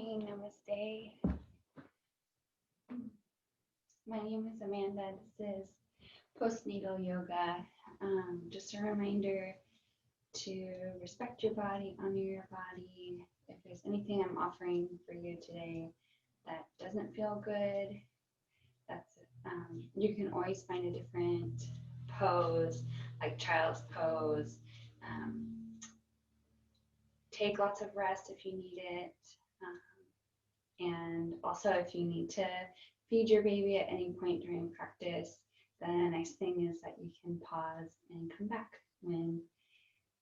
morning, namaste. My name is Amanda. This is Postnatal Yoga. Just a reminder to respect your body, honor your body. If there's anything I'm offering for you today that doesn't feel good, you can always find a different pose, like child's pose. Take lots of rest if you need it. And also, if you need to feed your baby at any point during practice, then a nice thing is that you can pause and come back when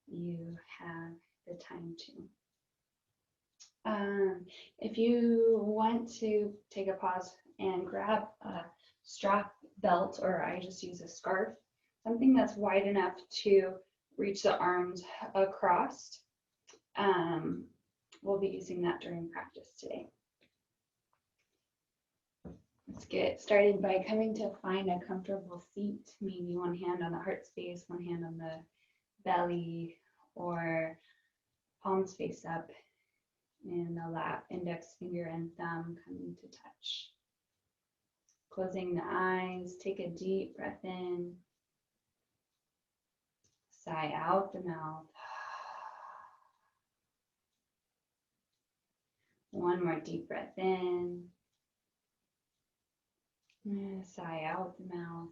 you have the time to. If you want to take a pause and grab a strap belt, or I just use a scarf, something that's wide enough to reach the arms across, we'll be using that during practice today. Let's get started by coming to find a comfortable seat, maybe one hand on the heart space, one hand on the belly, or palms face up in the lap, index finger and thumb coming to touch. Closing the eyes, take a deep breath in, sigh out the mouth. One more deep breath in. Sigh out the mouth.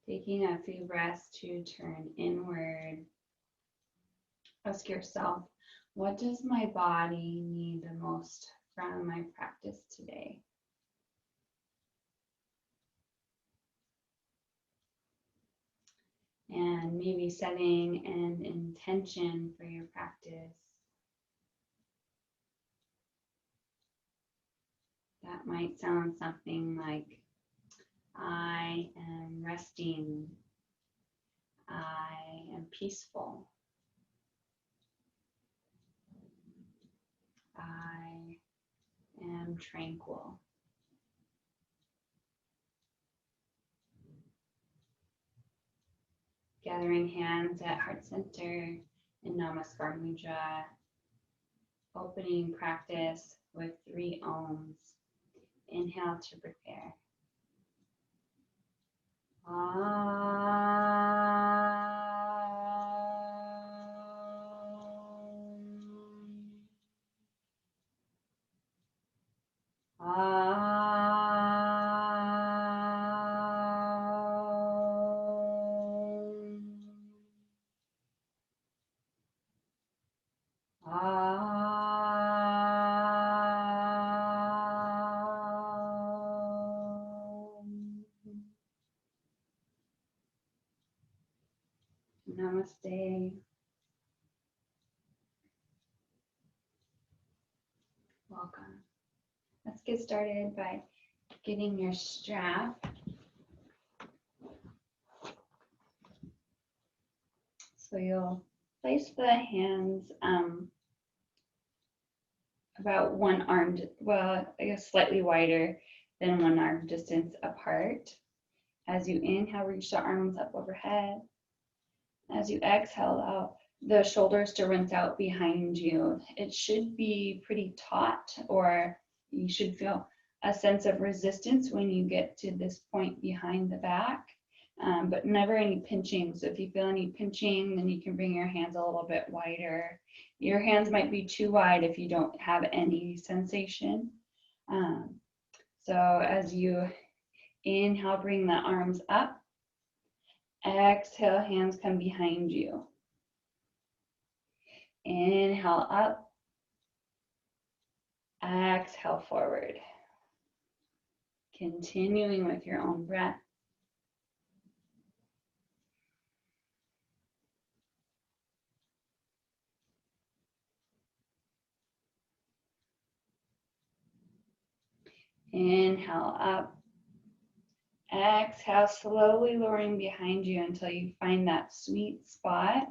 Taking a few breaths to turn inward. Ask yourself, what does my body need the most from my practice today? And maybe setting an intention for your practice. That might sound something like, I am resting, I am peaceful, I am tranquil. Gathering hands at heart center in Namaskar Mudra, opening practice with 3 Oms. Inhale to prepare. Namaste. Welcome. Let's get started by getting your strap. So you'll place the hands about one arm, well, I guess slightly wider than one arm distance apart. As you inhale, reach the arms up overhead. As you exhale, allow the shoulders to rinse out behind you. It should be pretty taut, or you should feel a sense of resistance when you get to this point behind the back, but never any pinching. So if you feel any pinching, then you can bring your hands a little bit wider. Your hands might be too wide if you don't have any sensation. So as you inhale, bring the arms up. Exhale, hands come behind you. Inhale up. Exhale forward. Continuing with your own breath. Inhale up. Exhale, slowly lowering behind you until you find that sweet spot,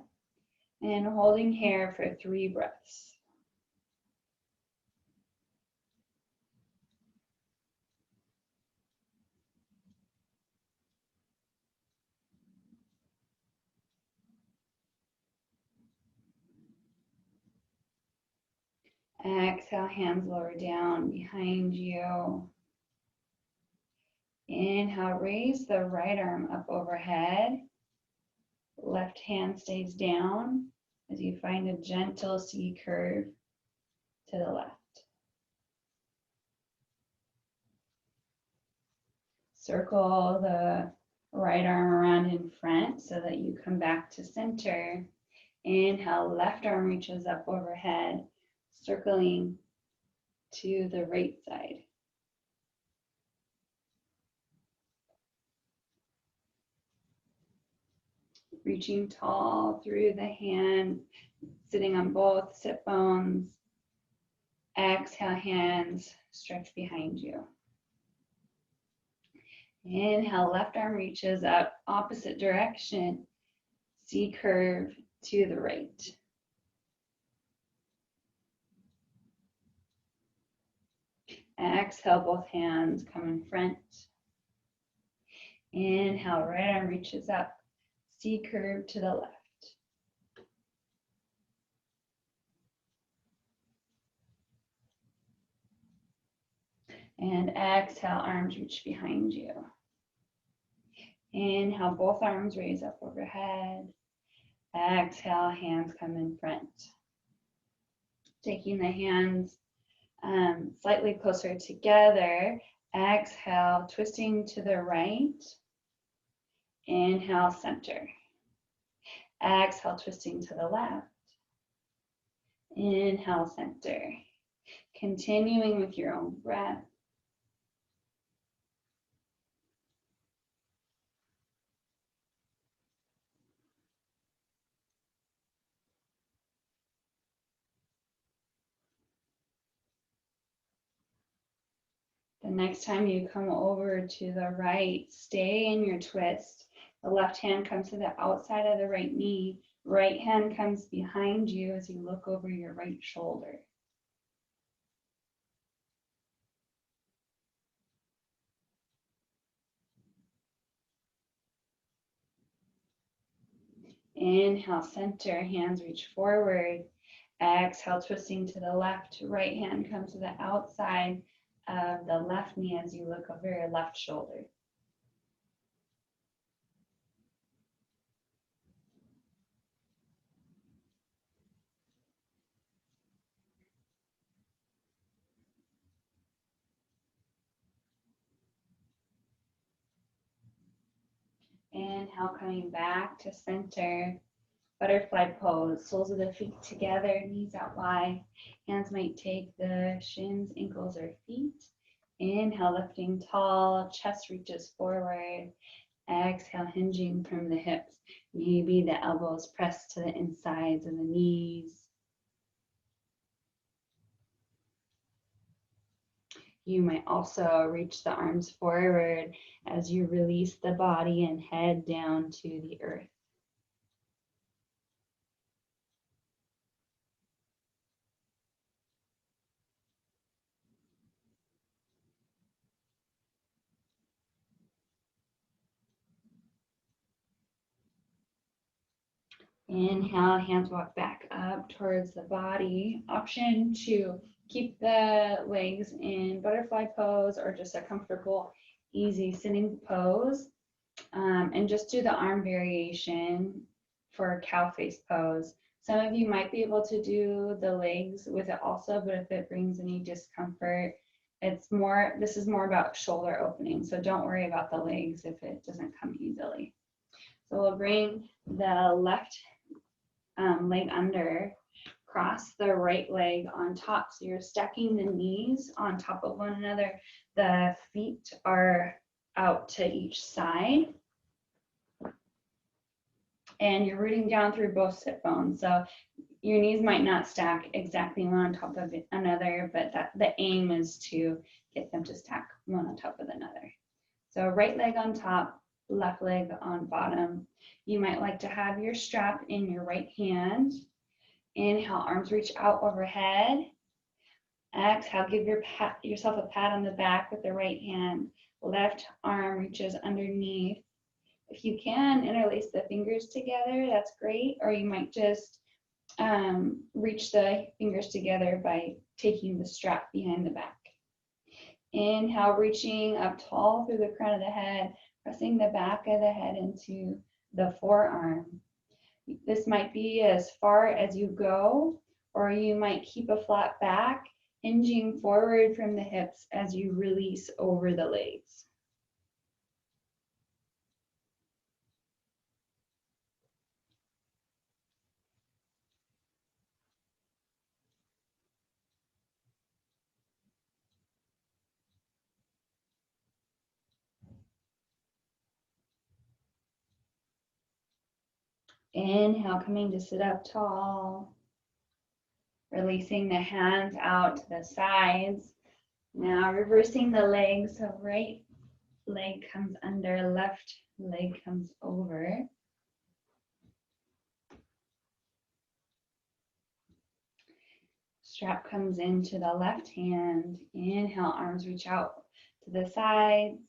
and holding here for 3 breaths. Exhale, hands lower down behind you. Inhale, raise the right arm up overhead. Left hand stays down as you find a gentle C curve to the left. Circle the right arm around in front so that you come back to center. Inhale, left arm reaches up overhead, circling to the right side. Reaching tall through the hand, sitting on both sit bones. Exhale, hands stretch behind you. Inhale, left arm reaches up, opposite direction. C curve to the right. Exhale, both hands come in front. Inhale, right arm reaches up, C curve to the left. And exhale, arms reach behind you. Inhale, both arms raise up overhead. Exhale, hands come in front. Taking the hands slightly closer together. Exhale, twisting to the right. Inhale, center. Exhale, twisting to the left. Inhale, center. Continuing with your own breath. The next time you come over to the right, stay in your twist. The left hand comes to the outside of the right knee. Right hand comes behind you as you look over your right shoulder. Inhale, center, hands reach forward. Exhale, twisting to the left. Right hand comes to the outside of the left knee as you look over your left shoulder. Inhale, coming back to center. Butterfly pose, soles of the feet together, knees out wide. Hands might take the shins, ankles, or feet. Inhale, lifting tall, chest reaches forward. Exhale, hinging from the hips. Maybe the elbows press to the insides of the knees. You might also reach the arms forward as you release the body and head down to the earth. Inhale, hands walk back up towards the body. Option to keep the legs in butterfly pose or just a comfortable, easy sitting pose. And just do the arm variation for cow face pose. Some of you might be able to do the legs with it also, but if it brings any discomfort, this is more about shoulder opening. So don't worry about the legs if it doesn't come easily. So we'll bring the left leg under, cross the right leg on top. So you're stacking the knees on top of one another. The feet are out to each side. And you're rooting down through both sit bones. So your knees might not stack exactly one on top of another, but the aim is to get them to stack one on top of another. So right leg on top, left leg on bottom. You might like to have your strap in your right hand. Inhale, arms reach out overhead. Exhale, give yourself a pat on the back with the right hand. Left arm reaches underneath. If you can, interlace the fingers together, that's great. Or you might just reach the fingers together by taking the strap behind the back. Inhale, reaching up tall through the crown of the head, pressing the back of the head into the forearm. This might be as far as you go, or you might keep a flat back, hinging forward from the hips as you release over the legs. Inhale, coming to sit up tall. Releasing the hands out to the sides. Now reversing the legs, so right leg comes under, left leg comes over. Strap comes into the left hand. Inhale, arms reach out to the sides.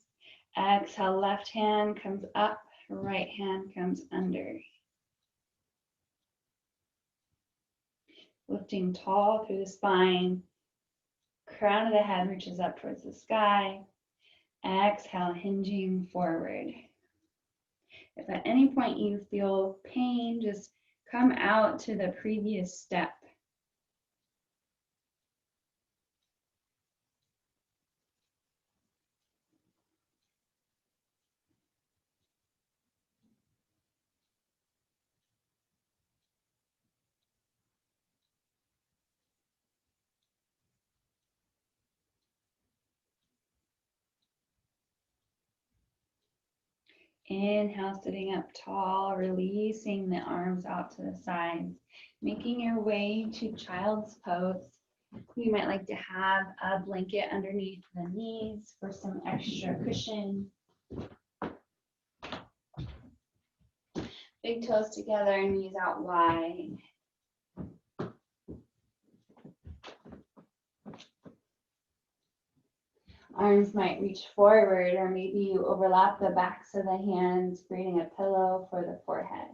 Exhale, left hand comes up, right hand comes under. Lifting tall through the spine. Crown of the head reaches up towards the sky. Exhale, hinging forward. If at any point you feel pain, just come out to the previous step. Inhale, sitting up tall, releasing the arms out to the sides, making your way to child's pose. You might like to have a blanket underneath the knees for some extra cushion. Big toes together, knees out wide. Arms might reach forward, or maybe you overlap the backs of the hands, creating a pillow for the forehead.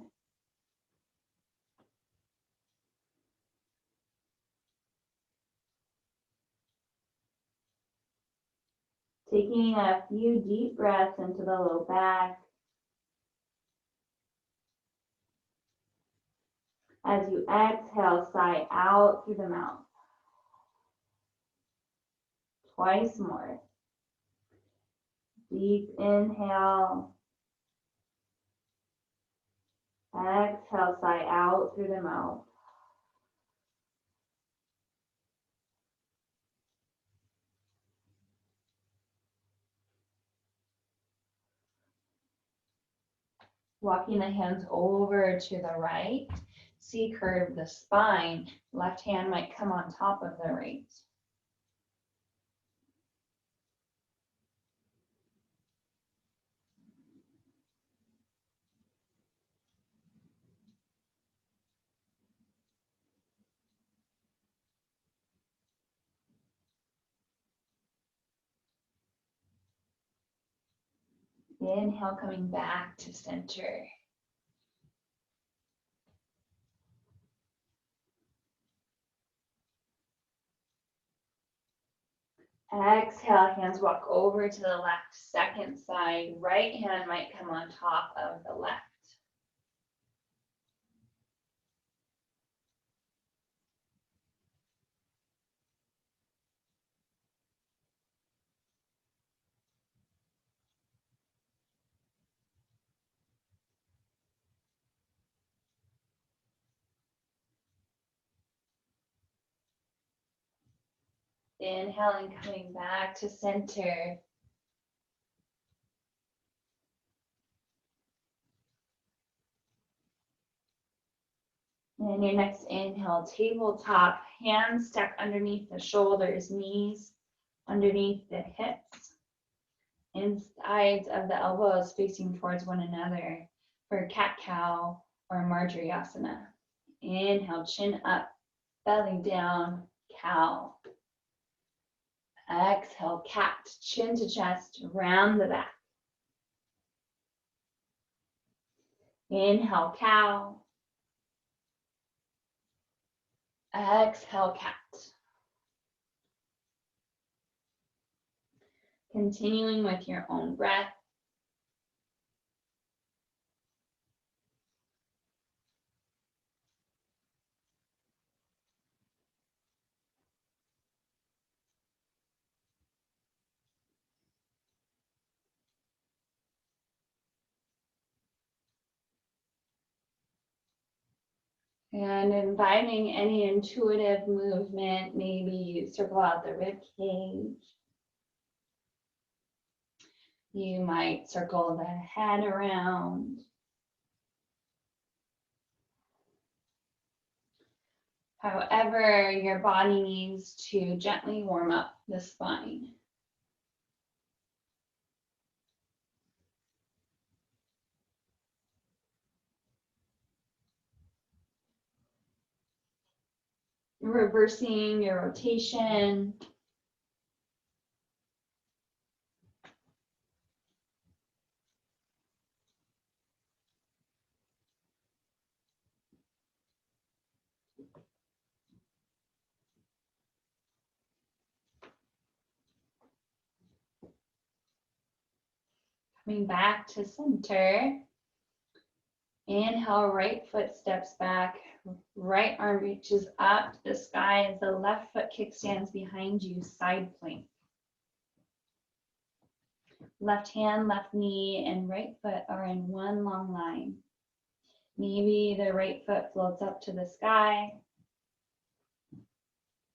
Taking a few deep breaths into the low back. As you exhale, sigh out through the mouth. Twice more. Deep inhale. Exhale, sigh out through the mouth. Walking the hands over to the right. C curve the spine. Left hand might come on top of the right. Inhale, coming back to center. Exhale, hands walk over to the left, second side. Right hand might come on top of the left. Inhaling, coming back to center. And your next inhale, tabletop, hands stacked underneath the shoulders, knees underneath the hips, insides of the elbows facing towards one another for cat-cow or Marjariasana. Inhale, chin up, belly down, cow. Exhale, cat, chin to chest, round the back. Inhale, cow. Exhale, cat. Continuing with your own breath. And inviting any intuitive movement, maybe you circle out the rib cage. You might circle the head around. However, your body needs to gently warm up the spine. Reversing your rotation. Coming back to center. Inhale, right foot steps back, right arm reaches up to the sky as the left foot kickstands behind you, side plank. Left hand, left knee, and right foot are in one long line. Maybe the right foot floats up to the sky.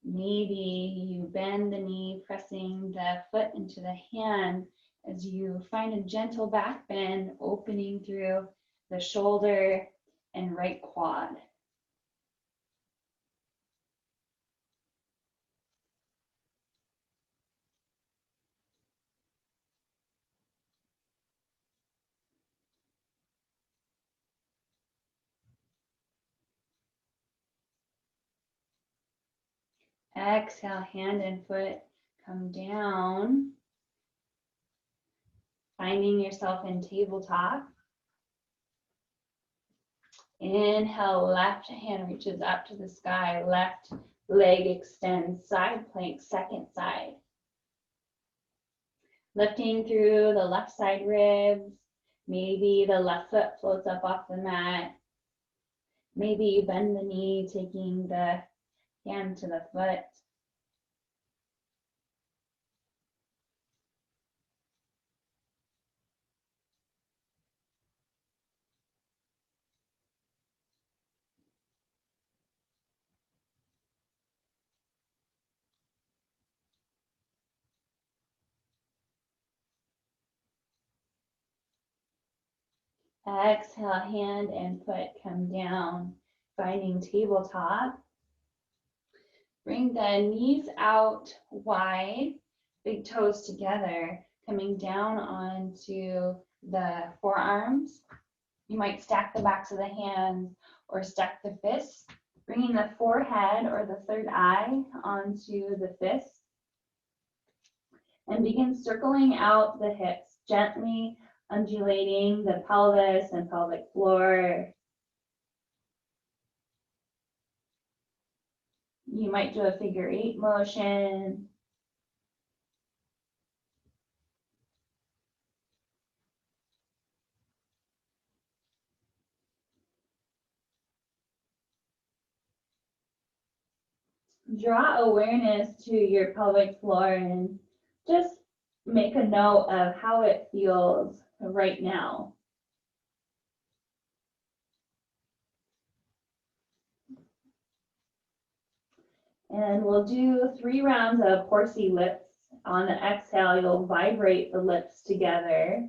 Maybe you bend the knee, pressing the foot into the hand as you find a gentle back bend, opening through the shoulder and right quad. Exhale, hand and foot come down, finding yourself in tabletop. Inhale, left hand reaches up to the sky, left leg extends, side plank, second side. Lifting through the left side ribs, maybe the left foot floats up off the mat. Maybe you bend the knee, taking the hand to the foot. Exhale, hand and foot come down, finding tabletop. Bring the knees out wide, big toes together, coming down onto the forearms. You might stack the backs of the hands or stack the fists, bringing the forehead or the third eye onto the fists. And begin circling out the hips, gently undulating the pelvis and pelvic floor. You might do a figure 8 motion. Draw awareness to your pelvic floor and just make a note of how it feels right now. And we'll do 3 rounds of horsey lips. On the exhale, you'll vibrate the lips together.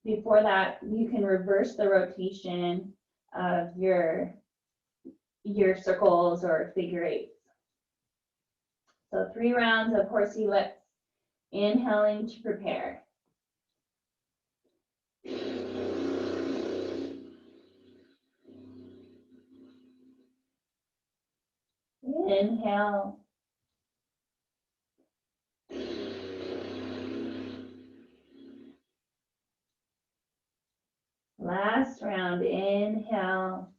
Before that, you can reverse the rotation of your circles or figure 8s. So 3 rounds of horsey lips, inhaling to prepare. Inhale. Last round, inhale.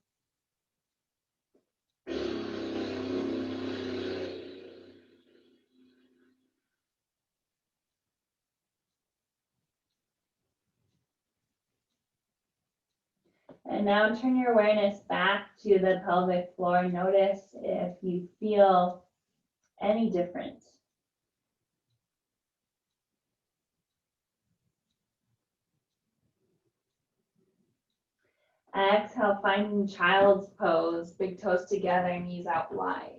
And now turn your awareness back to the pelvic floor. Notice if you feel any different. Exhale, finding child's pose, big toes together, knees out wide.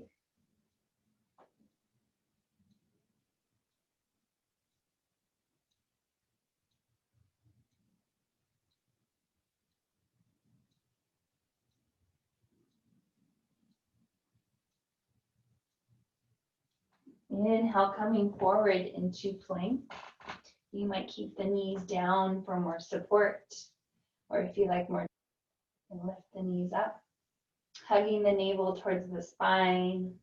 Inhale, coming forward into plank. You might keep the knees down for more support, or if you like more, you can lift the knees up, hugging the navel towards the spine.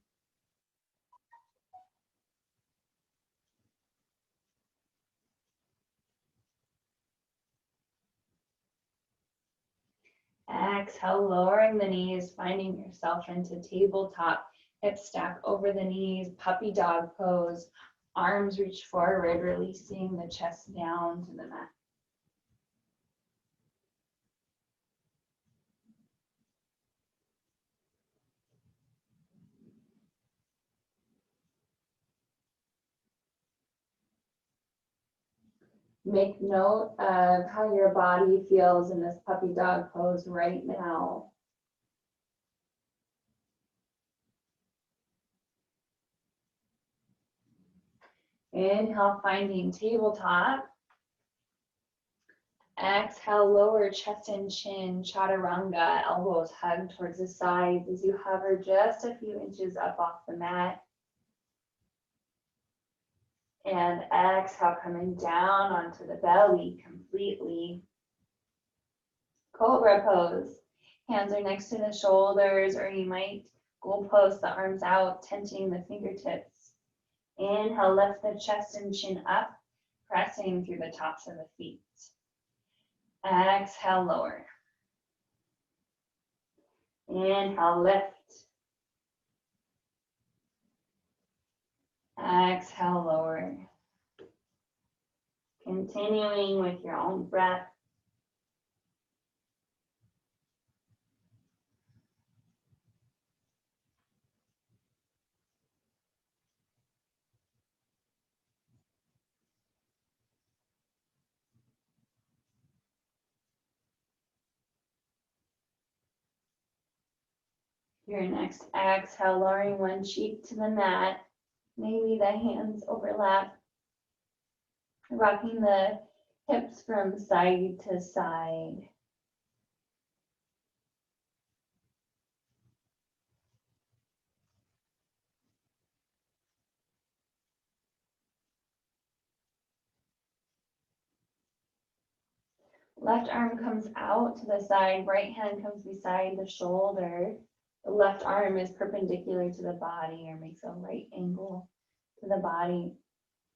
Exhale, lowering the knees, finding yourself into tabletop, hips stack over the knees, puppy dog pose, arms reach forward, releasing the chest down to the mat. Make note of how your body feels in this puppy dog pose right now. Inhale, finding tabletop. Exhale, lower chest and chin, chaturanga, elbows hug towards the sides as you hover just a few inches up off the mat. And exhale, coming down onto the belly completely. Cobra pose. Hands are next to the shoulders, or you might goalpost the arms out, tenting the fingertips. Inhale, lift the chest and chin up, pressing through the tops of the feet. Exhale, lower. Inhale, lift. Exhale, lower. Continuing with your own breath. Your next exhale, lowering one cheek to the mat. Maybe the hands overlap. Rocking the hips from side to side. Left arm comes out to the side, right hand comes beside the shoulder. The left arm is perpendicular to the body or makes a right angle to the body.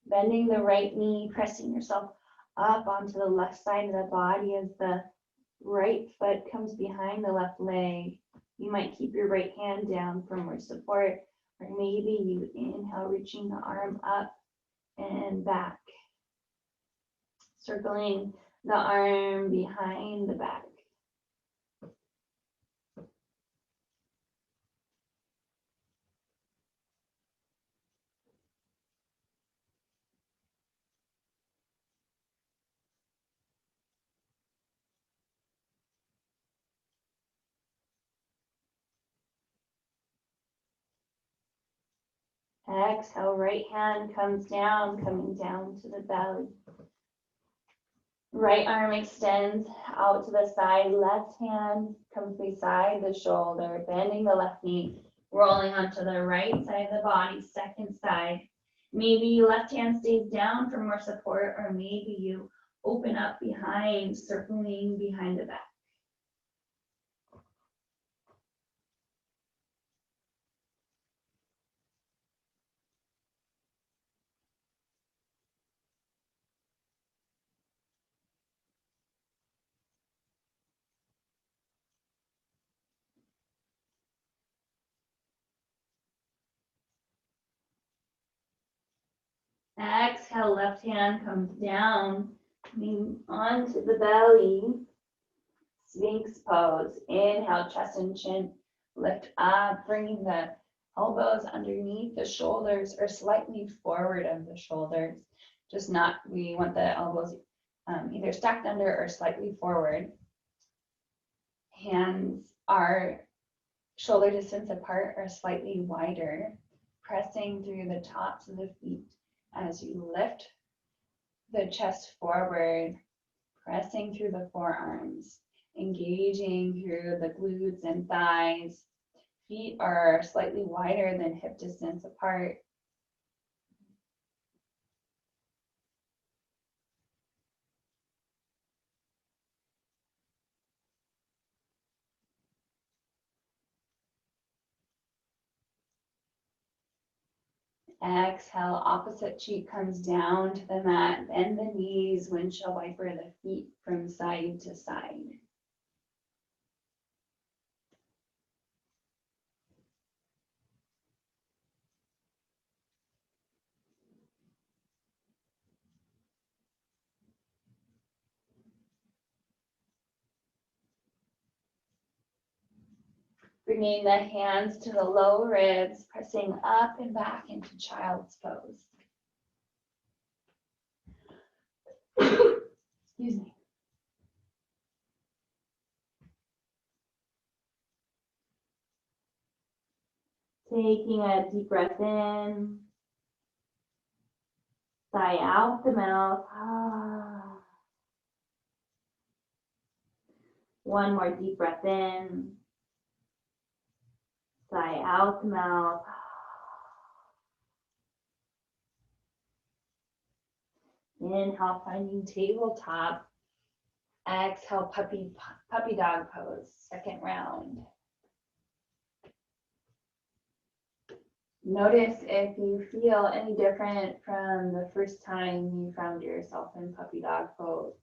Bending the right knee, pressing yourself up onto the left side of the body as the right foot comes behind the left leg. You might keep your right hand down for more support, or maybe you inhale, reaching the arm up and back. Circling the arm behind the back. Exhale, right hand comes down, coming down to the belly. Right arm extends out to the side, left hand comes beside the shoulder, bending the left knee, rolling onto the right side of the body, second side. Maybe left hand stays down for more support, or maybe you open up behind, circling behind the back. Exhale, left hand comes down, coming onto the belly, Sphinx pose. Inhale, chest and chin lift up, bringing the elbows underneath the shoulders or slightly forward of the shoulders. Just not, we want the elbows either stacked under or slightly forward. Hands are shoulder distance apart or slightly wider, pressing through the tops of the feet as you lift the chest forward, pressing through the forearms, engaging through the glutes and thighs. Feet are slightly wider than hip distance apart. Exhale, opposite cheek comes down to the mat. Bend the knees, windshield wiper the feet from side to side. Bringing the hands to the low ribs, pressing up and back into child's pose. Excuse me. Taking a deep breath in, sigh out the mouth. One more deep breath in, sigh out the mouth. Inhale, finding tabletop. Exhale, puppy dog pose, second round. Notice if you feel any different from the first time you found yourself in puppy dog pose.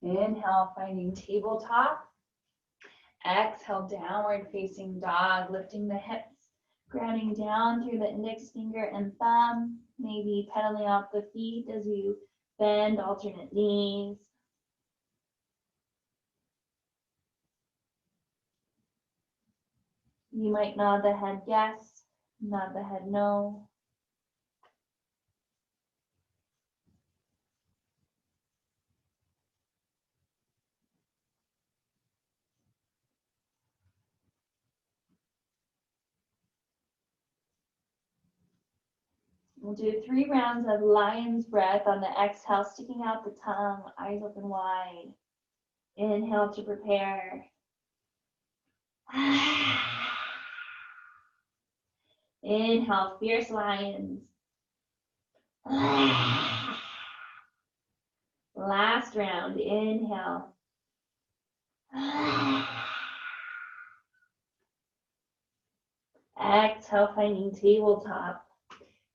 Inhale, finding tabletop. Exhale, downward facing dog, lifting the hips, grounding down through the index finger and thumb, maybe pedaling off the feet as you bend alternate knees. You might nod the head yes, nod the head no. We'll do 3 rounds of lion's breath on the exhale, sticking out the tongue, eyes open wide. Inhale to prepare. Inhale, fierce lions. Last round, inhale. Exhale, finding tabletop.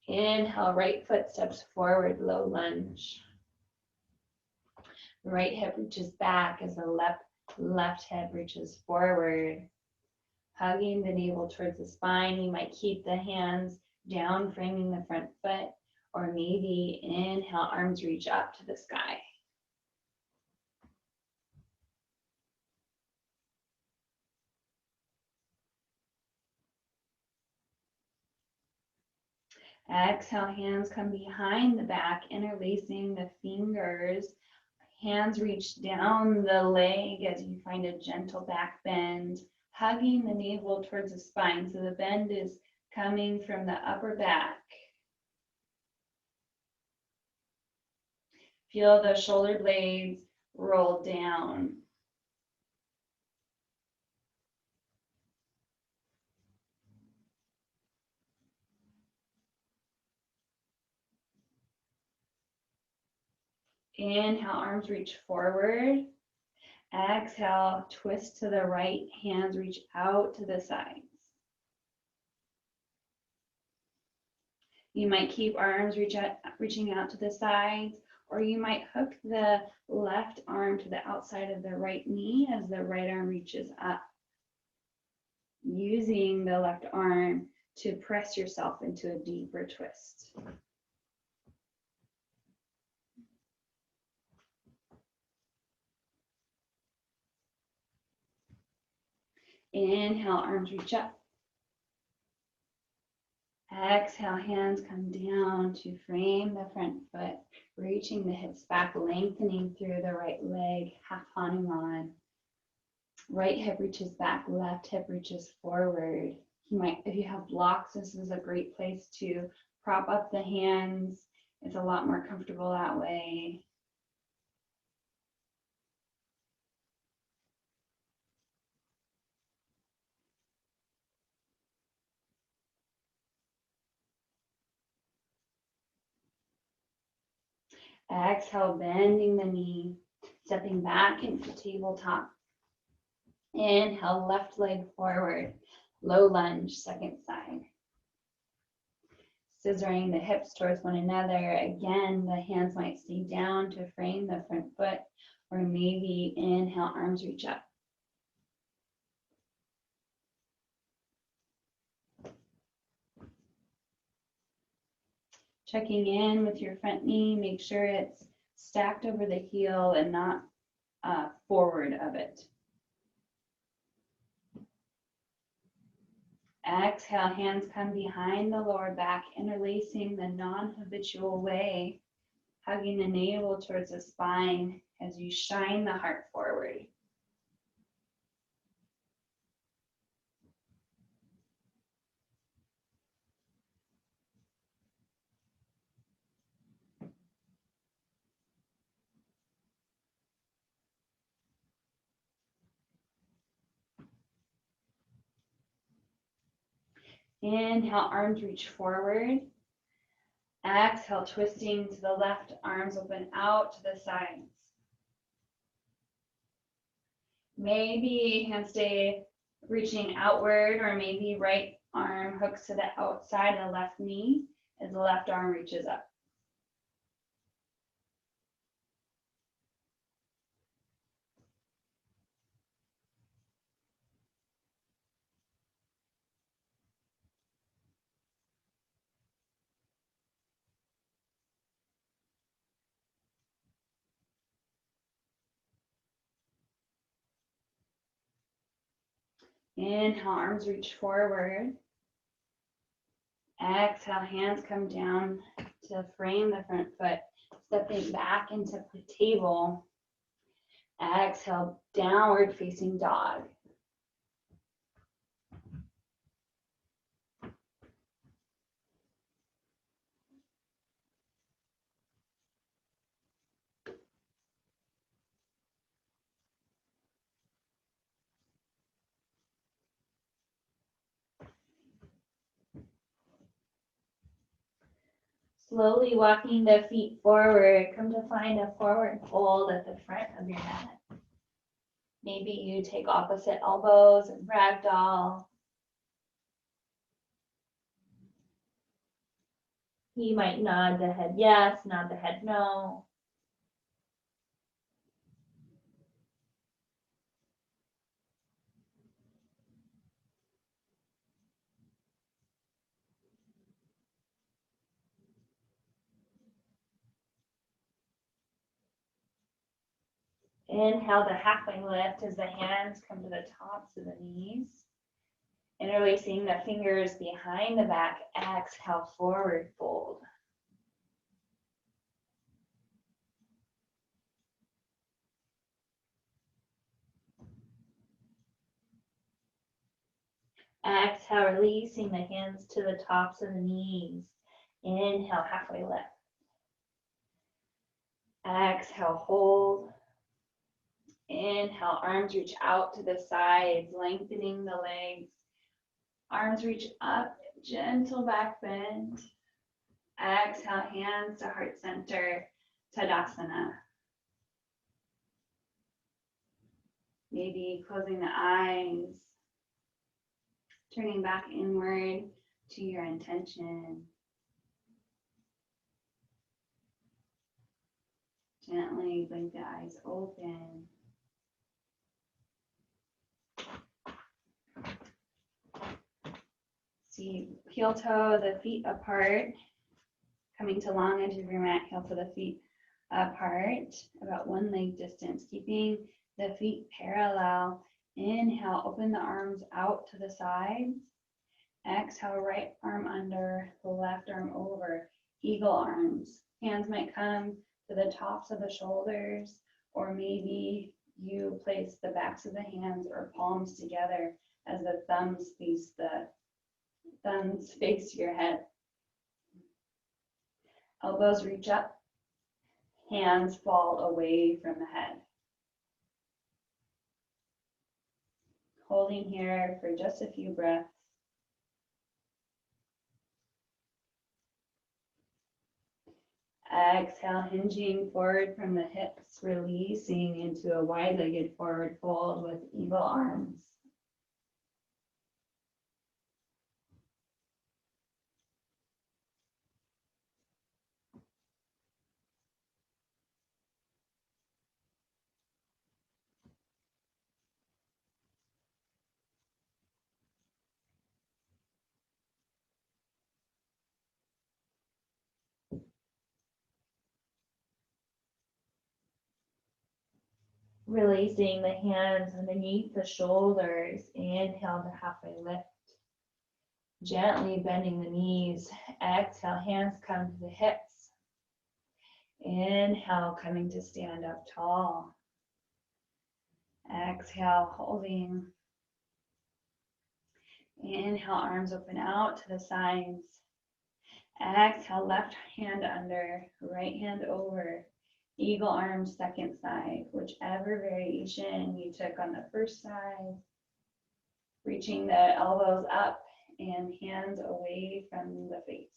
Inhale, right foot steps forward, low lunge. Right hip reaches back as the left hip reaches forward. Hugging the navel towards the spine. You might keep the hands down, framing the front foot, or maybe inhale, arms reach up to the sky. Exhale, hands come behind the back, interlacing the fingers. Hands reach down the leg as you find a gentle back bend, hugging the navel towards the spine. So the bend is coming from the upper back. Feel the shoulder blades roll down. Inhale, arms reach forward. Exhale, twist to the right, hands reach out to the sides. You might keep arms reaching out to the sides, Or you might hook the left arm to the outside of the right knee as the right arm reaches up, using the left arm to press yourself into a deeper twist. Inhale, arms reach up. Exhale, hands come down to frame the front foot, reaching the hips back, lengthening through the right leg, half hanuman. Right hip reaches back, left hip reaches forward. You might, if you have blocks, this is a great place to prop up the hands. It's a lot more comfortable that way. Exhale, bending the knee, stepping back into tabletop. Inhale, left leg forward, low lunge, second side. Scissoring the hips towards one another. Again, the hands might stay down to frame the front foot, or maybe inhale, arms reach up. Checking in with your front knee, make sure it's stacked over the heel and not forward of it. Exhale, hands come behind the lower back, interlacing the non-habitual way, hugging the navel towards the spine as you shine the heart forward. Inhale, arms reach forward. Exhale, twisting to the left, arms open out to the sides. Maybe hands stay reaching outward, or maybe right arm hooks to the outside of the left knee as the left arm reaches up. Inhale, arms reach forward. Exhale, hands come down to frame the front foot, stepping back into the table. Exhale, downward facing dog. Slowly walking the feet forward, come to find a forward fold at the front of your mat. Maybe you take opposite elbows and ragdoll. You might nod the head yes, nod the head no. Inhale the halfway lift as the hands come to the tops of the knees. Interlacing the fingers behind the back. Exhale, forward fold. Exhale, releasing the hands to the tops of the knees. Inhale, halfway lift. Exhale, hold. Inhale, arms reach out to the sides, lengthening the legs. Arms reach up, gentle back bend. Exhale, hands to heart center, Tadasana. Maybe closing the eyes, turning back inward to your intention. Gently blink the eyes open. See, heel toe the feet apart, coming to long edge of your mat, heel to the feet apart, about one leg distance, keeping the feet parallel. Inhale, open the arms out to the sides. Exhale, right arm under, the left arm over, eagle arms. Hands might come to the tops of the shoulders, or maybe you place the backs of the hands or palms together as the thumbs face your head. Elbows reach up, hands fall away from the head. Holding here for just a few breaths. Exhale, hinging forward from the hips, releasing into a wide-legged forward fold with eagle arms. Releasing the hands underneath the shoulders. Inhale to halfway lift. Gently bending the knees. Exhale, hands come to the hips. Inhale, coming to stand up tall. Exhale, holding. Inhale, arms open out to the sides. Exhale, left hand under, right hand over. Eagle arms, second side, whichever variation you took on the first side. Reaching the elbows up and hands away from the face.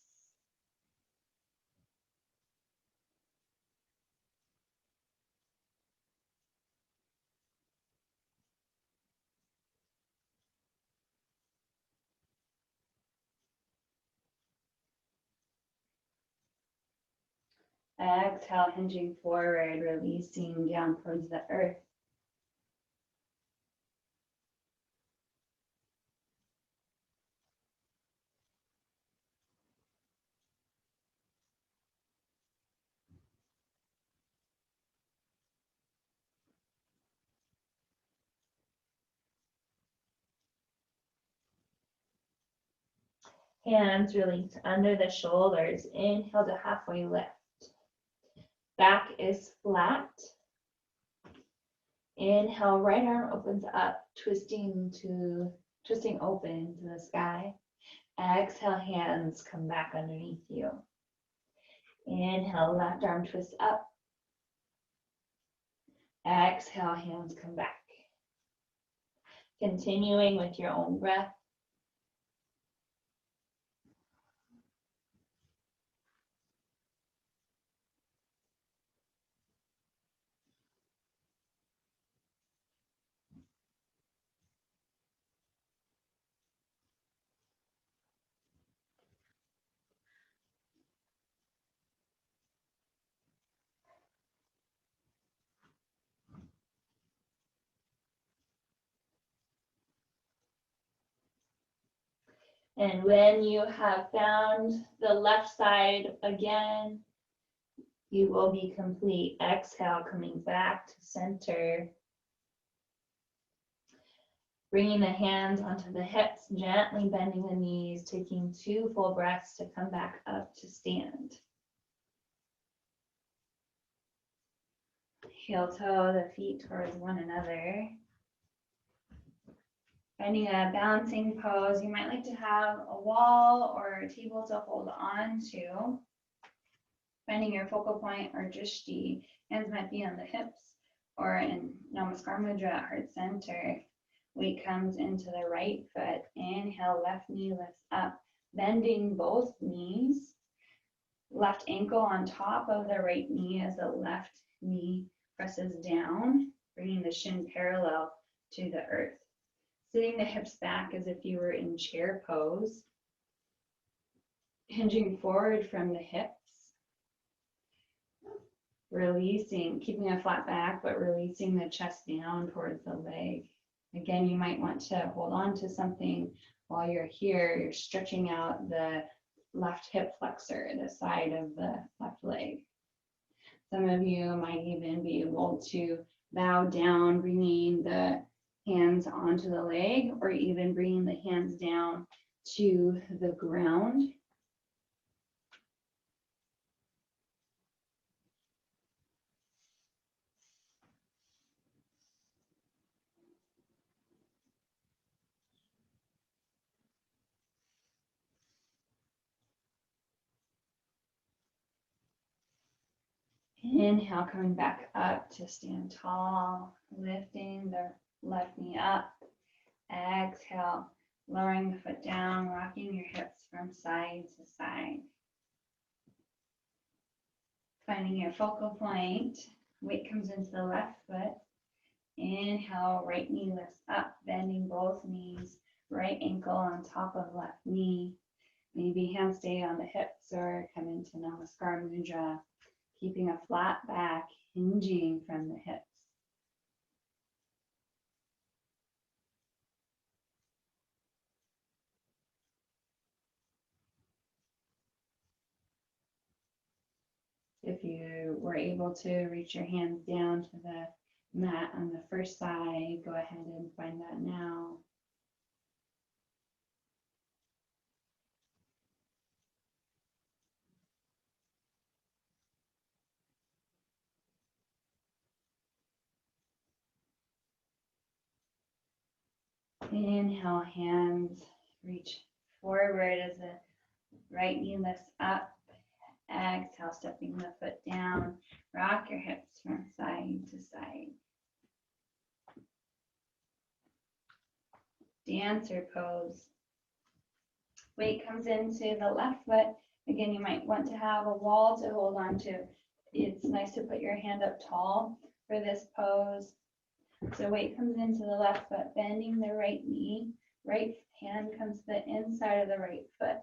Exhale, hinging forward, releasing down towards the earth. Hands release under the shoulders. Inhale to halfway lift. Back is flat. Inhale, right arm opens up, twisting open to the sky. Exhale, hands come back underneath you. Inhale, left arm twists up. Exhale, hands come back. Continuing with your own breath. And when you have found the left side again, you will be complete. Exhale, coming back to center. Bringing the hands onto the hips, gently bending the knees, taking 2 full breaths to come back up to stand. Heel toe the feet towards one another. Finding a balancing pose, you might like to have a wall or a table to hold on to. Finding your focal point or drishti, hands might be on the hips or in Namaskar Mudra, heart center. Weight comes into the right foot. Inhale, left knee lifts up, bending both knees. Left ankle on top of the right knee as the left knee presses down, bringing the shin parallel to the earth. Sitting the hips back as if you were in chair pose. Hinging forward from the hips. Releasing, keeping a flat back, but releasing the chest down towards the leg. Again, you might want to hold on to something while you're here. You're stretching out the left hip flexor, the side of the left leg. Some of you might even be able to bow down, bringing the hands onto the leg, or even bringing the hands down to the ground. Inhale, coming back up to stand tall, lifting the left knee up. Exhale, lowering the foot down, rocking your hips from side to side. Finding your focal point. Weight comes into the left foot. Inhale, right knee lifts up, bending both knees. Right ankle on top of left knee. Maybe hands stay on the hips or come into Namaskar Mudra. Keeping a flat back, hinging from the hips. If you were able to reach your hands down to the mat on the first side, go ahead and find that now. Inhale, hands reach forward as the right knee lifts up. Exhale, stepping the foot down. Rock your hips from side to side. Dancer pose. Weight comes into the left foot. Again, you might want to have a wall to hold on to. It's nice to put your hand up tall for this pose. So weight comes into the left foot, bending the right knee. Right hand comes to the inside of the right foot.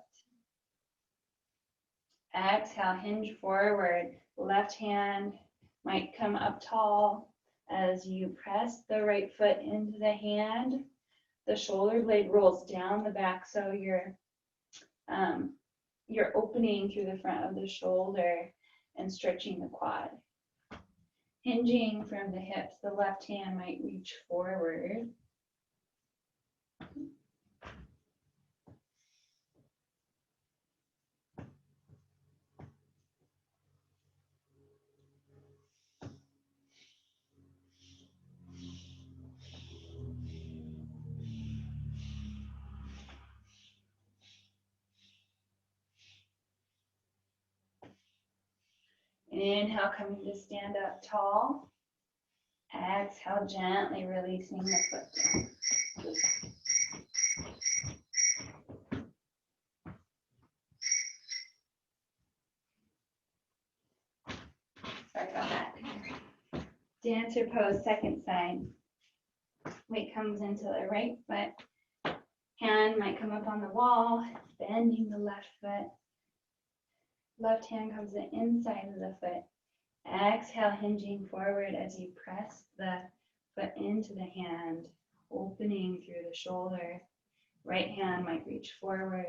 Exhale, hinge forward. Left hand might come up tall as you press the right foot into the hand. The shoulder blade rolls down the back, so you're opening through the front of the shoulder and stretching the quad. Hinging from the hips, the left hand might reach forward. Inhale, coming to stand up tall. Exhale, gently releasing the foot down. Sorry about that. Dancer pose, second side. Weight comes into the right foot. Hand might come up on the wall, bending the left foot. Left hand comes to the inside of the foot. Exhale, hinging forward as you press the foot into the hand, opening through the shoulder. Right hand might reach forward.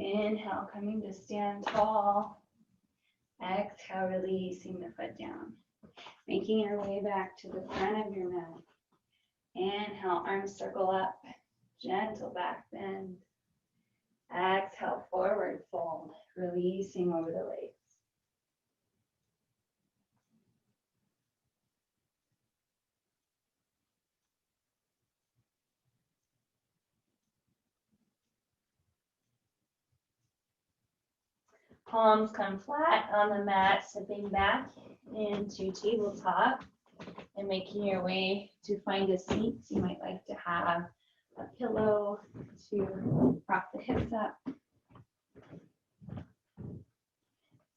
Inhale, coming to stand tall. Exhale, releasing the foot down. Making your way back to the front of your mat. Inhale, arms circle up. Gentle back bend. Exhale, forward fold. Releasing over the legs. Palms come flat on the mat, stepping back into tabletop and making your way to find a seat. You might like to have a pillow to prop the hips up.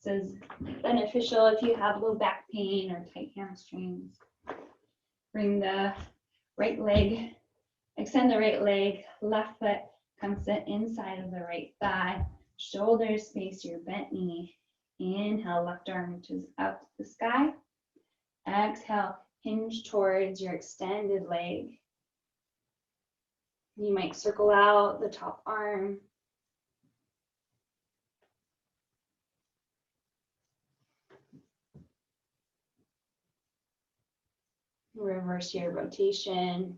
This is beneficial if you have low back pain or tight hamstrings. Bring the right leg, extend the right leg, left foot comes to the inside of the right thigh, shoulders face your bent knee. Inhale, left arm reaches out to the sky. Exhale, hinge towards your extended leg. You might circle out the top arm. Reverse your rotation.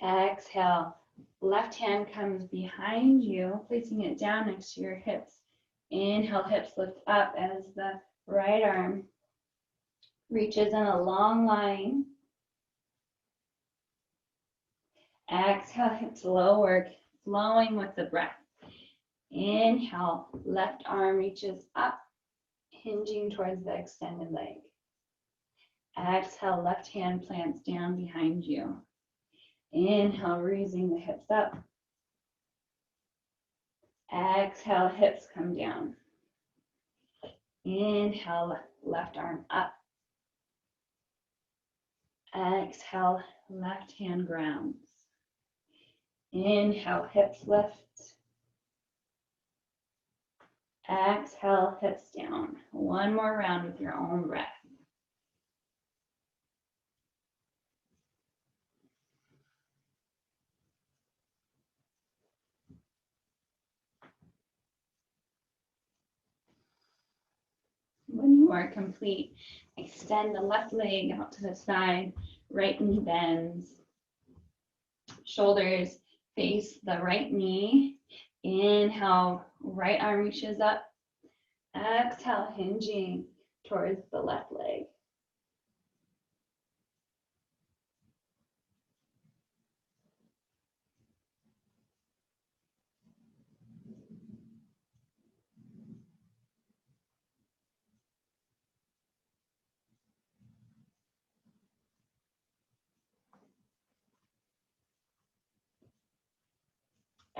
Exhale, left hand comes behind you, placing it down next to your hips. Inhale, hips lift up as the right arm reaches in a long line. Exhale, hips lower, flowing with the breath. Inhale, left arm reaches up, hinging towards the extended leg. Exhale, left hand plants down behind you. Inhale, raising the hips up. Exhale, hips come down. Inhale, left arm up. Exhale, left hand grounds. Inhale, hips lift. Exhale, hips down. One more round with your own breath. When you are complete, extend the left leg out to the side, right knee bends. Shoulders face the right knee. Inhale, right arm reaches up. Exhale, hinging towards the left leg.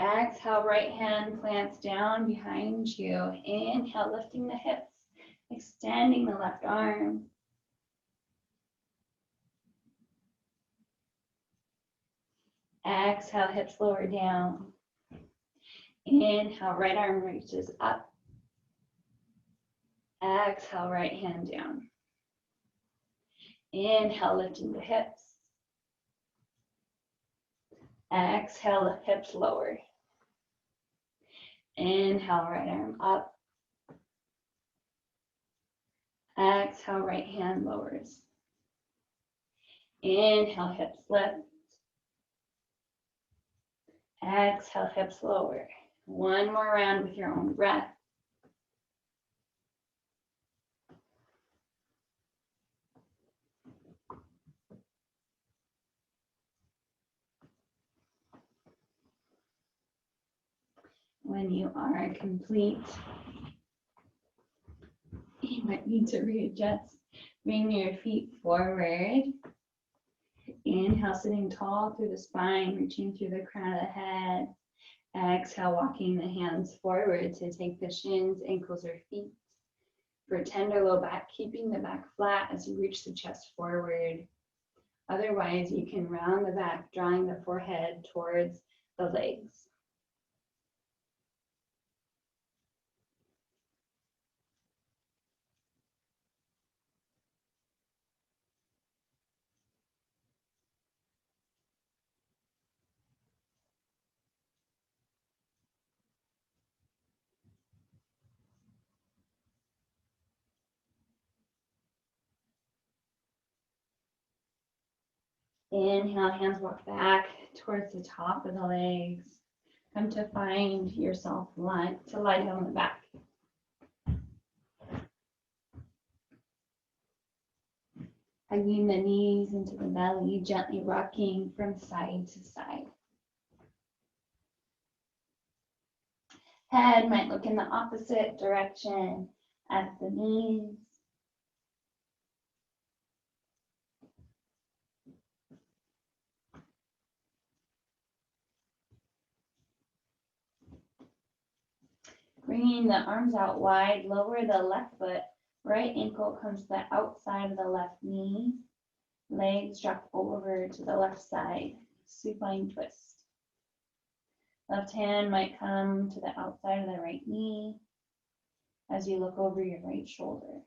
Exhale, right hand plants down behind you. Inhale, lifting the hips, extending the left arm. Exhale, hips lower down. Inhale, right arm reaches up. Exhale, right hand down. Inhale, lifting the hips. Exhale, hips lower. Inhale, right arm up. Exhale, right hand lowers. Inhale, hips lift. Exhale, hips lower. One more round with your own breath. When you are complete, you might need to readjust. Bring your feet forward. Inhale, sitting tall through the spine, reaching through the crown of the head. Exhale, walking the hands forward to take the shins, ankles, or feet. For tender low back, keeping the back flat as you reach the chest forward. Otherwise, you can round the back, drawing the forehead towards the legs. Inhale, hands walk back towards the top of the legs. Come to find yourself to lie down on the back. Hugging the knees into the belly, gently rocking from side to side. Head might look in the opposite direction as the knees. Bringing the arms out wide, lower the left foot. Right ankle comes to the outside of the left knee. Legs drop over to the left side. Supine twist. Left hand might come to the outside of the right knee as you look over your right shoulder.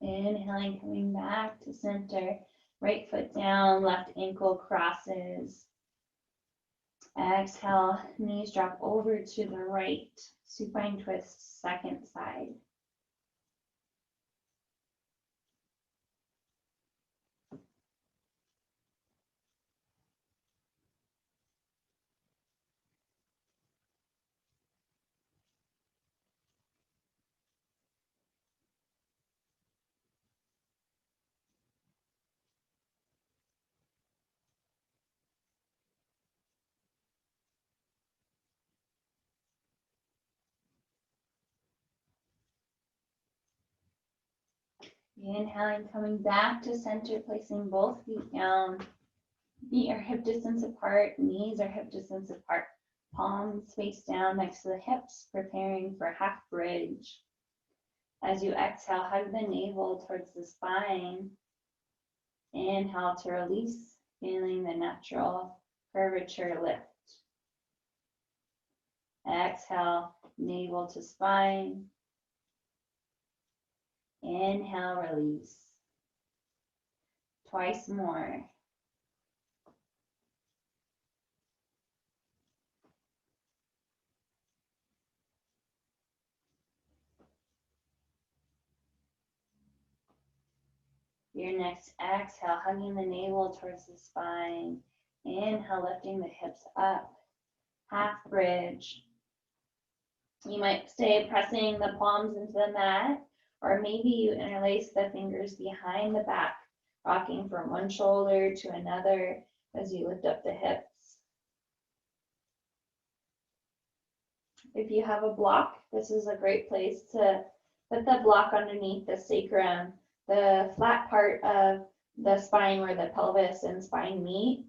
Inhaling, coming back to center. Right foot down, left ankle crosses. Exhale, knees drop over to the right. Supine twist, second side. Inhaling, coming back to center, placing both feet down. Feet are hip distance apart, knees are hip distance apart. Palms face down next to the hips, preparing for half bridge. As you exhale, hug the navel towards the spine. Inhale to release, feeling the natural curvature lift. Exhale, navel to spine. Inhale, release. Twice more. Your next exhale, hugging the navel towards the spine. Inhale, lifting the hips up. Half bridge. You might stay pressing the palms into the mat, or maybe you interlace the fingers behind the back, rocking from one shoulder to another as you lift up the hips. If you have a block, this is a great place to put the block underneath the sacrum, the flat part of the spine where the pelvis and spine meet.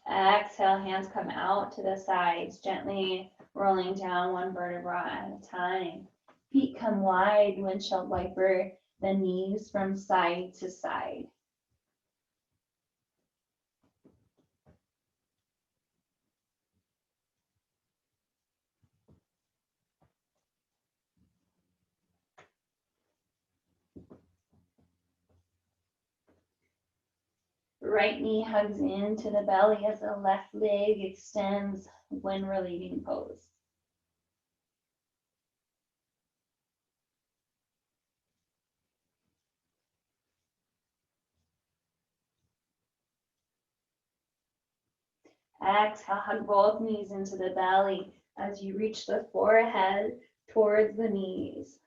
Exhale, hands come out to the sides, gently rolling down one vertebra at a time. Feet come wide, windshield wiper the knees from side to side. Right knee hugs into the belly as the left leg extends when relieving pose. Exhale, hug both knees into the belly as you reach the forehead towards the knees.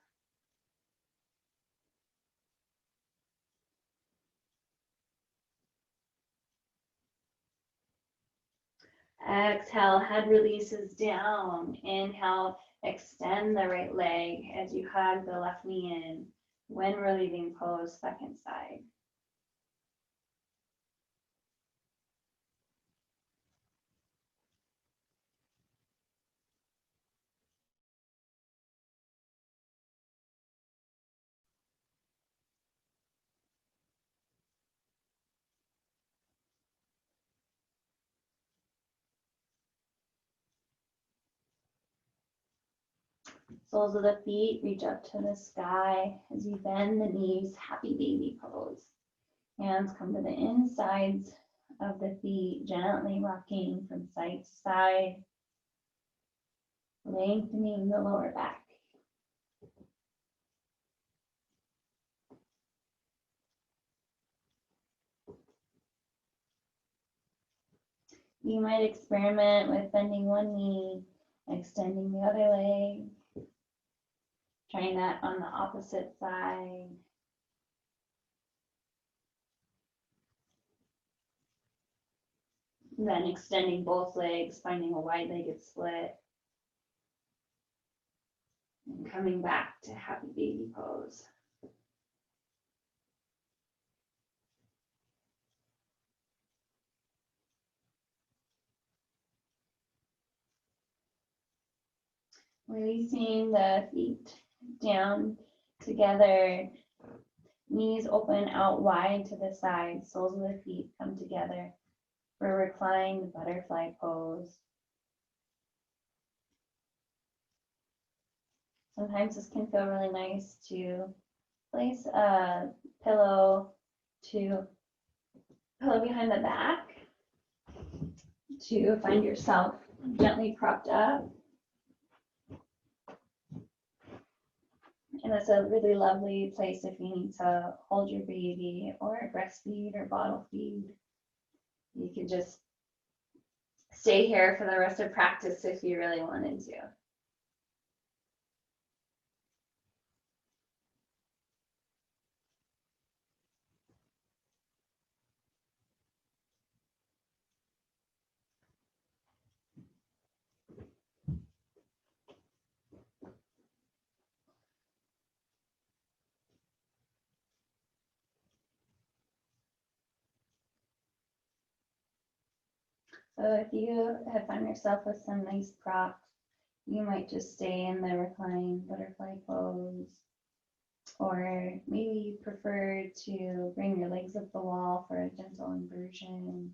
Exhale, head releases down. Inhale, extend the right leg as you hug the left knee in. When relieving pose, second side. Soles of the feet reach up to the sky as you bend the knees, happy baby pose. Hands come to the insides of the feet, gently rocking from side to side, lengthening the lower back. You might experiment with bending one knee, extending the other leg, trying that on the opposite side. Then extending both legs, finding a wide-legged split. And coming back to happy baby pose. Releasing the feet down together, knees open out wide to the side, soles of the feet come together for reclined butterfly pose. Sometimes this can feel really nice to place a pillow behind the back to find yourself gently propped up. And it's a really lovely place if you need to hold your baby or breastfeed or bottle feed. You can just stay here for the rest of practice if you really wanted to. So if you have found yourself with some nice props, you might just stay in the reclined butterfly pose. Or maybe you prefer to bring your legs up the wall for a gentle inversion.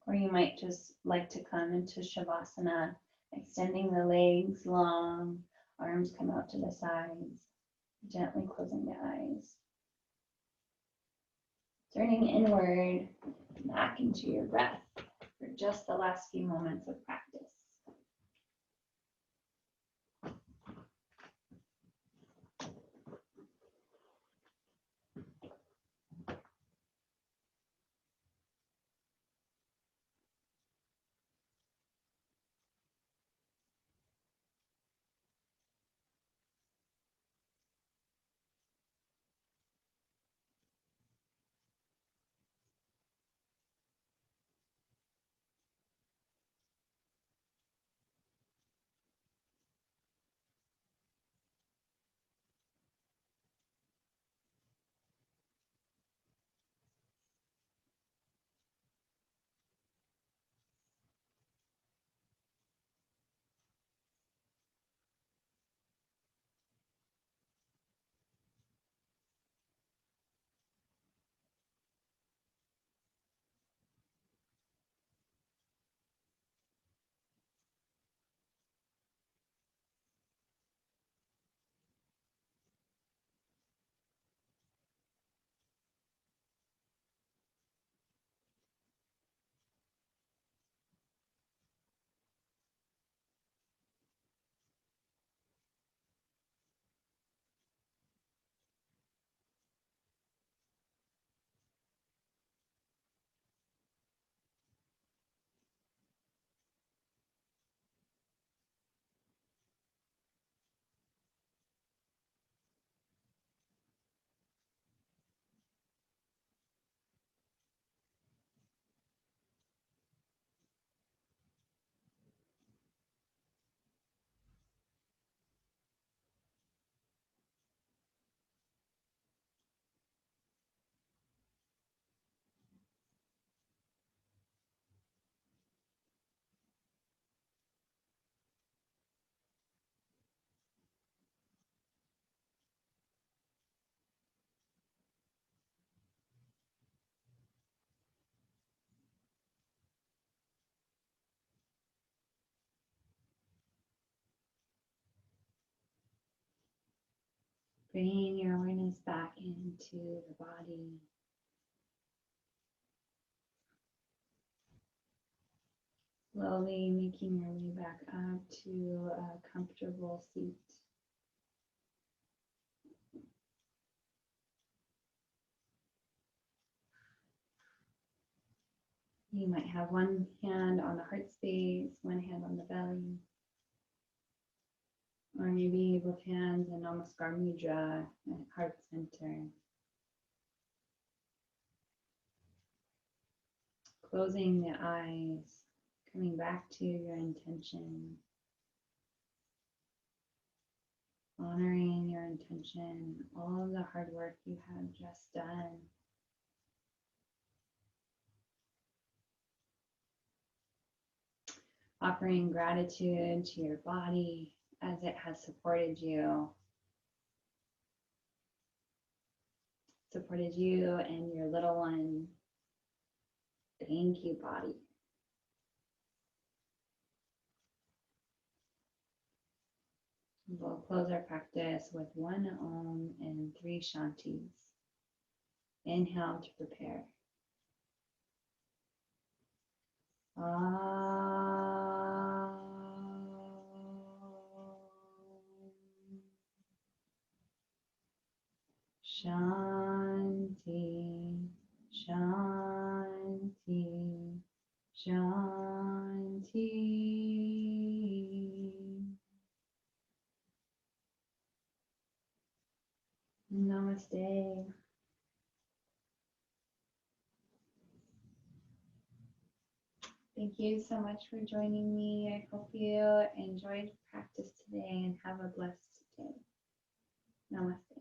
Or you might just like to come into Shavasana, extending the legs long, arms come out to the sides, gently closing the eyes. Turning inward, back into your breath for just the last few moments of practice. Bringing your awareness back into the body. Slowly making your way back up to a comfortable seat. You might have one hand on the heart space, one hand on the belly, or maybe both hands in Namaskar Mudra at heart center. Closing the eyes, coming back to your intention, honoring your intention, all of the hard work you have just done. Offering gratitude to your body as it has supported you and your little one. Thank you, body. We'll close our practice with 1 Om and 3 Shantis. Inhale to prepare. Shanti, Shanti, Shanti. Namaste. Thank you so much for joining me. I hope you enjoyed practice today and have a blessed day. Namaste.